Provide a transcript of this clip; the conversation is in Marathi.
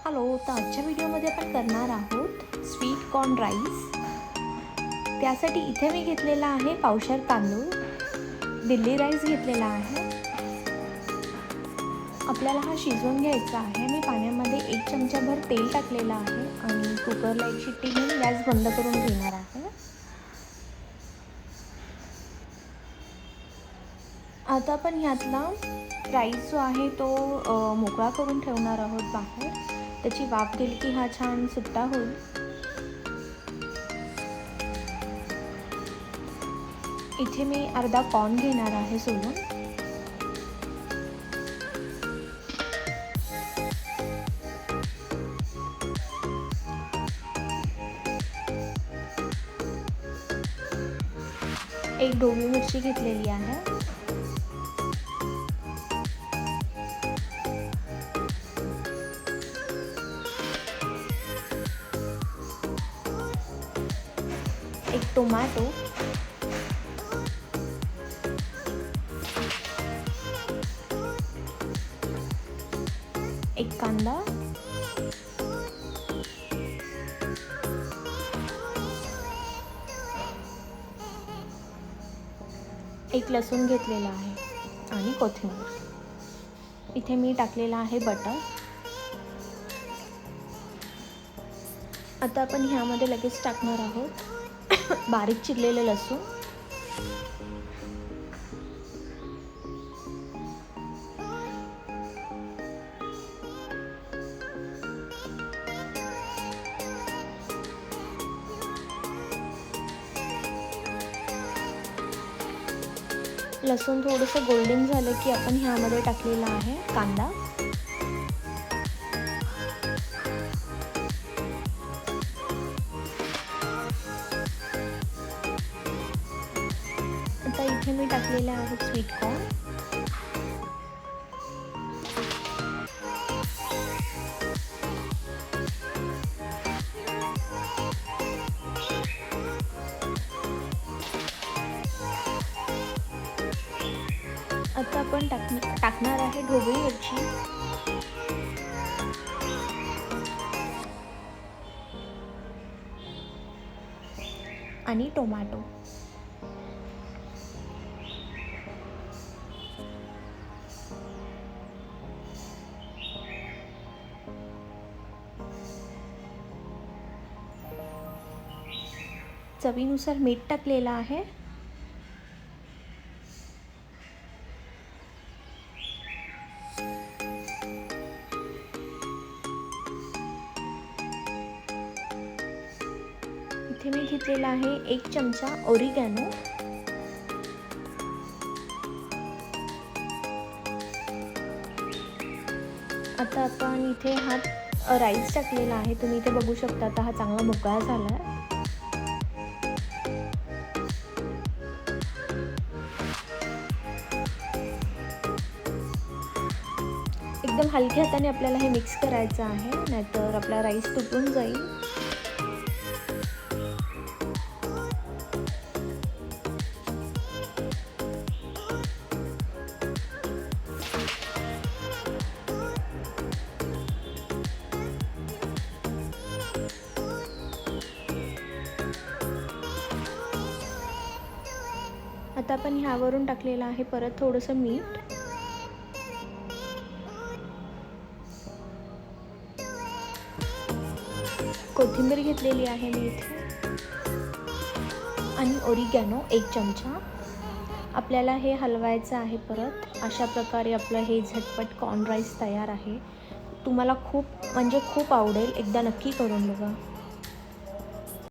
हॅलो, तर आजच्या व्हिडिओमध्ये आपण करणार आहोत स्वीट कॉर्न राईस. त्यासाठी इथे मी घेतलेला आहे पावशेर तांदूळ, दिल्ली राईस घेतलेला आहे. आपल्याला हा शिजवून घ्यायचा आहे. मी पाण्यामध्ये 1 चमचाभर तेल टाकलेलं आहे आणि कुकरला 1 शिट्टी घेऊन गॅस बंद करून घेणार आहे. आता आपण ह्यातला राईस जो आहे तो मोकळा करून ठेवणार आहोत बाहेर. त्याची वाफ दिली की हा छान सुट्टा होईल. इथे मी अर्धा कॉर्न घेणार आहे सोलून. एक ढोबळी मिरची घेतलेली आहे. एक टोमॅटो, एक कांदा, एक लसूण घेतलेला आहे आणि कोथिंबीर. इथे मी टाकलेला आहे बटर. आता आपण ह्यामध्ये लगेच टाकणार आहोत बारीक चिरलेलं लसूण, लसूण थोडंसं गोल्डन झालं की आपण ह्यामध्ये टाकलेला आहे कांदा. आता इथे मी टाकलेले आहेत स्वीट कॉर्न. आता आपण टाकणार आहे ढोबळी मिरची, आणि टोमॅटो. चवीनुसार मीठ टाकलेलं आहे. इथे मी घेतलेला आहे 1 चमचा ओरिगॅनो. आता आपण इथे हा राईस टाकलेला आहे. तुम्ही इथे बघू शकता. आता हा चांगला मोकळा झाला आहे. एकदम हलक्या हाताने आपल्याला हे मिक्स करायचं आहे, नाहीतर आपला राईस तुटून जाईल. आता आपण ह्यावरून टाकलेलं आहे परत थोडंसं मीठ. कोथिंबीर घेतलेली आहे मी इथे आणि ओरिगॅनो 1 चमचा. आपल्याला हे हलवायचं आहे परत. अशा प्रकारे आपलं हे झटपट कॉर्न राईस तयार आहे. तुम्हाला खूप म्हणजे खूप आवडेल. एकदा नक्की करून बघा.